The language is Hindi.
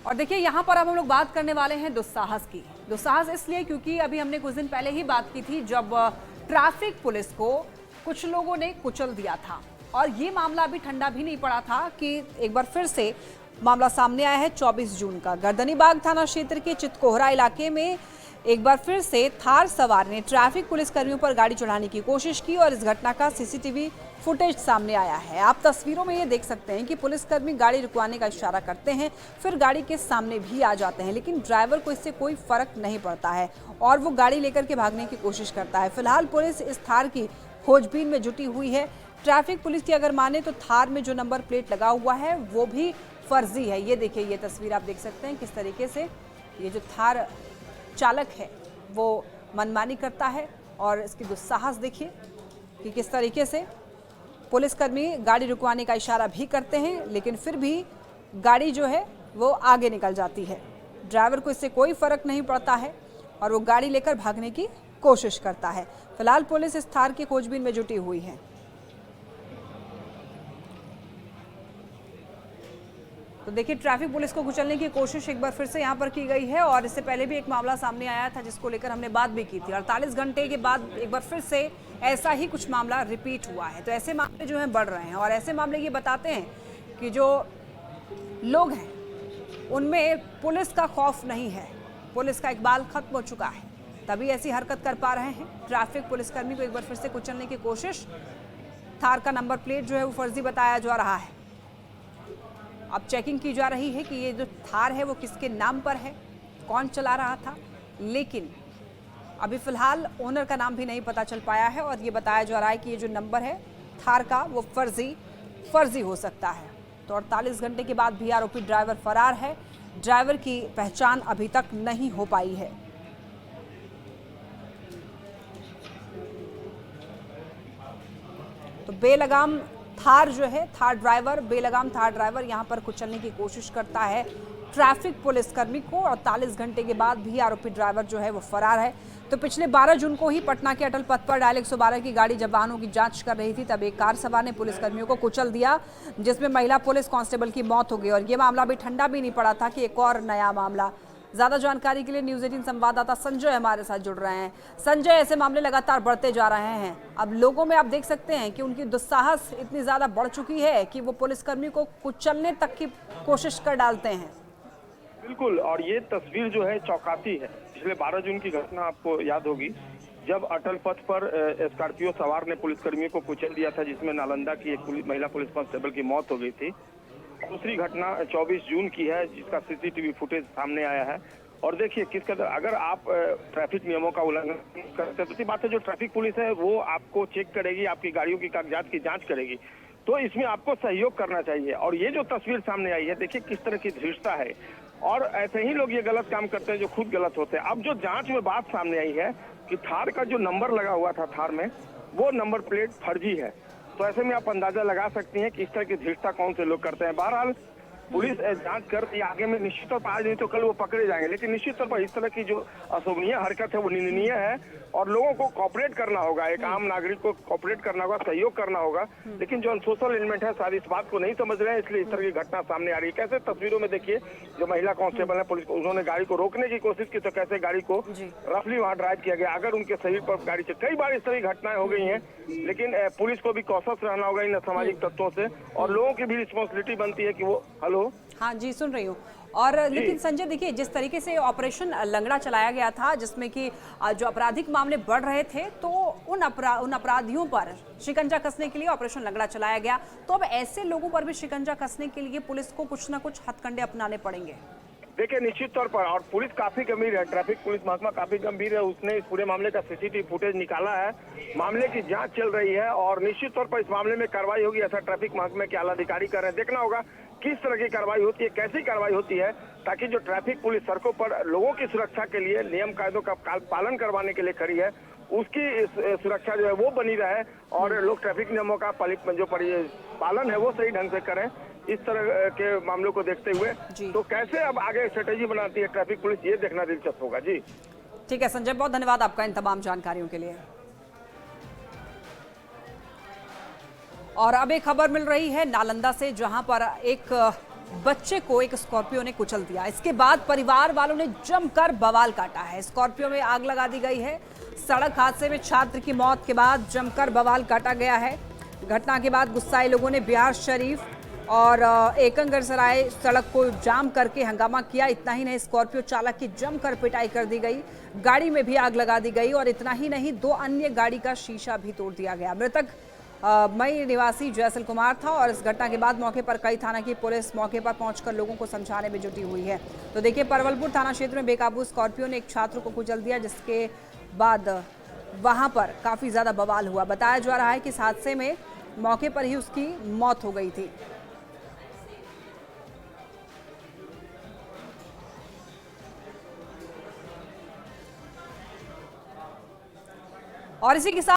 और देखिए यहाँ पर अब हम लोग बात करने वाले हैं दुस्साहस की। दुस्साहस इसलिए क्योंकि अभी हमने कुछ दिन पहले ही बात की थी जब ट्रैफिक पुलिस को कुछ लोगों ने कुचल दिया था और ये मामला अभी ठंडा भी नहीं पड़ा था कि एक बार फिर से मामला सामने आया है। 24 जून का गर्दनीबाग थाना क्षेत्र के चितकोहरा इलाके में एक बार फिर से थार सवार ने ट्रैफिक पुलिस कर्मियों पर गाड़ी चढ़ाने की कोशिश की और इस घटना का सीसीटीवी फुटेज सामने आया है। आप तस्वीरों में ये देख सकते हैं कि पुलिसकर्मी गाड़ी रुकवाने का इशारा करते हैं, फिर गाड़ी के सामने भी आ जाते हैं, लेकिन ड्राइवर को इससे कोई फर्क नहीं पड़ता है और वो गाड़ी लेकर के भागने की कोशिश करता है। फिलहाल पुलिस इस थार की खोजबीन में जुटी हुई है। ट्रैफिक पुलिस की अगर माने तो थार में जो नंबर प्लेट लगा हुआ है वो भी फर्जी है। ये देखिए, ये तस्वीर आप देख सकते हैं किस तरीके से ये जो थार चालक है वो मनमानी करता है और इसकी दुस्साहस देखिए कि किस तरीके से पुलिसकर्मी गाड़ी रुकवाने का इशारा भी करते हैं, लेकिन फिर भी गाड़ी जो है वो आगे निकल जाती है। ड्राइवर को इससे कोई फर्क नहीं पड़ता है और वो गाड़ी लेकर भागने की कोशिश करता है। फिलहाल पुलिस इस थार की खोजबीन में जुटी हुई है। तो देखिए, ट्रैफिक पुलिस को कुचलने की कोशिश एक बार फिर से यहाँ पर की गई है और इससे पहले भी एक मामला सामने आया था जिसको लेकर हमने बात भी की थी। 48 घंटे के बाद एक बार फिर से ऐसा ही कुछ मामला रिपीट हुआ है। तो ऐसे मामले जो हैं बढ़ रहे हैं और ऐसे मामले ये बताते हैं कि जो लोग हैं उनमें पुलिस का खौफ नहीं है, पुलिस का इकबाल खत्म हो चुका है, तभी ऐसी हरकत कर पा रहे हैं। ट्रैफिक पुलिसकर्मी को एक बार फिर से कुचलने की कोशिश। थार का नंबर प्लेट जो है वो फर्जी बताया जा रहा है। अब चेकिंग की जा रही है कि ये जो थार है वो किसके नाम पर है, कौन चला रहा था, लेकिन अभी फिलहाल ओनर का नाम भी नहीं पता चल पाया है और ये बताया जा रहा है कि ये जो नंबर है थार का वो फर्जी हो सकता है। तो 48 घंटे के बाद भी आरोपी ड्राइवर फरार है। ड्राइवर की पहचान अभी तक नहीं हो पाई है। तो बेलगाम थार जो है, बेलगाम थार ड्राइवर यहाँ पर कुचलने की कोशिश करता है ट्रैफिक पुलिसकर्मी को। 48 घंटे के बाद भी आरोपी ड्राइवर जो है वो फरार है। तो पिछले 12 जून को ही पटना के अटल पथ पर डायल 112 की गाड़ी जब वाहनों की जांच कर रही थी तब एक कार सवार ने पुलिसकर्मियों को कुचल दिया, जिसमें महिला पुलिस कांस्टेबल की मौत हो गई और ये मामला भी ठंडा भी नहीं पड़ा था कि एक और नया मामला। ज्यादा जानकारी के लिए न्यूज़ 18 संवाददाता संजय हमारे साथ जुड़ रहे हैं। संजय, ऐसे मामले लगातार बढ़ते जा रहे हैं। अब लोगों में आप देख सकते हैं कि उनकी दुस्साहस इतनी ज्यादा बढ़ चुकी है कि वो पुलिसकर्मी को कुचलने तक की कोशिश कर डालते हैं। बिल्कुल, और ये तस्वीर जो है चौंकाती है। पिछले 12 जून की घटना आपको याद होगी जब अटल पथ पर स्कॉर्पियो सवार ने पुलिसकर्मियों को कुचल दिया था, जिसमें नालंदा की एक महिला पुलिस कांस्टेबल की मौत हो गई थी। दूसरी घटना 24 जून की है जिसका सीसीटीवी फुटेज सामने आया है। और देखिए किस कदर अगर आप ट्रैफिक नियमों का उल्लंघन करते हैं तो बात है, जो ट्रैफिक पुलिस है वो आपको चेक करेगी, आपकी गाड़ियों की कागजात की जांच करेगी, तो इसमें आपको सहयोग करना चाहिए। और ये जो तस्वीर सामने आई है, देखिए किस तरह की धृष्टता है। और ऐसे ही लोग ये गलत काम करते हैं जो खुद गलत होते हैं। अब जो जांच में बात सामने आई है कि थार का जो नंबर लगा हुआ था थार में, वो नंबर प्लेट फर्जी है। तो ऐसे में आप अंदाजा लगा सकती हैं कि इस तरह की धृष्टता कौन से लोग करते हैं। बहरहाल पुलिस जांच कर रही है, आगे में निश्चित तौर पर आज नहीं तो कल वो पकड़े जाएंगे, लेकिन निश्चित तौर पर इस तरह की जो अशोभनीय हरकत है वो निंदनीय है और लोगों को कॉपरेट करना होगा। एक आम नागरिक को कॉपरेट करना होगा, सहयोग करना होगा। लेकिन जो सोशल एलिमेंट है सारी इस बात को नहीं समझ रहे हैं, इसलिए इस तरह की घटना सामने आ रही है। कैसे तस्वीरों में देखिए, जो महिला कांस्टेबल है पुलिस, उन्होंने गाड़ी को रोकने की कोशिश की तो कैसे गाड़ी को रफली वहां ड्राइव किया गया। अगर उनके शरीर पर गाड़ी से कई बार इस तरह की घटनाएं हो गई हैं, लेकिन पुलिस को भी कॉशस रहना होगा इन असामाजिक तत्वों से और लोगों की भी रिस्पॉन्सिबिलिटी बनती है कि वो हाँ जी, सुन रही हूँ। और लेकिन संजय देखिए, जिस तरीके से ऑपरेशन लंगड़ा चलाया गया था जिसमें कि जो आपराधिक मामले बढ़ रहे थे, तो उन अपराधियों पर शिकंजा कसने के लिए ऑपरेशन लंगड़ा चलाया गया। तो अब ऐसे लोगों पर भी शिकंजा कसने के लिए पुलिस को कुछ ना कुछ हथकंडे अपनाने पड़ेंगे। देखिए निश्चित तौर पर, और पुलिस काफी गंभीर है, ट्रैफिक पुलिस महकमा काफी गंभीर है। उसने इस पूरे मामले का सीसीटीवी फुटेज निकाला है, मामले की जांच चल रही है और निश्चित तौर पर इस मामले में कार्रवाई होगी, ऐसा ट्रैफिक महकमे के आला अधिकारी कर रहे हैं। देखना होगा किस तरह की कार्रवाई होती है, कैसी कार्रवाई होती है, ताकि जो ट्रैफिक पुलिस सड़कों पर लोगों की सुरक्षा के लिए नियम कायदों का पालन करवाने के लिए खड़ी है, उसकी सुरक्षा जो है वो बनी रहे और लोग ट्रैफिक नियमों का जो पालन है वो सही ढंग से करें। इस तरह के मामलों को देखते हुए तो कैसे अब आगे स्ट्रेटेजी बनाती है ट्रैफिक पुलिस, ये देखना दिलचस्प होगा। जी ठीक है संजय, बहुत धन्यवाद आपका इन तमाम जानकारियों के लिए। और अब एक खबर मिल रही है नालंदा से, जहां पर एक बच्चे को एक स्कॉर्पियो ने कुचल दिया। इसके बाद परिवार वालों ने जमकर बवाल काटा है। स्कॉर्पियो में आग लगा दी गई है। सड़क हादसे में छात्र की मौत के बाद जमकर बवाल काटा गया है। घटना के बाद गुस्साए लोगों ने बिहार शरीफ और एकंगरसराय सड़क को जाम करके हंगामा किया। इतना ही नहीं, स्कॉर्पियो चालक की जमकर पिटाई कर दी गई, गाड़ी में भी आग लगा दी गई और इतना ही नहीं, 2 अन्य गाड़ी का शीशा भी तोड़ दिया गया। मृतक मई निवासी जयसल कुमार था और इस घटना के बाद मौके पर कई थाना की पुलिस मौके पर पहुंचकर लोगों को समझाने में जुटी हुई है। तो देखिए, परवलपुर थाना क्षेत्र में बेकाबू स्कॉर्पियो ने एक छात्र को कुचल दिया, जिसके बाद वहां पर काफी ज्यादा बवाल हुआ। बताया जा रहा है कि इस हादसे में मौके पर ही उसकी मौत हो गई थी। और इसी के साथ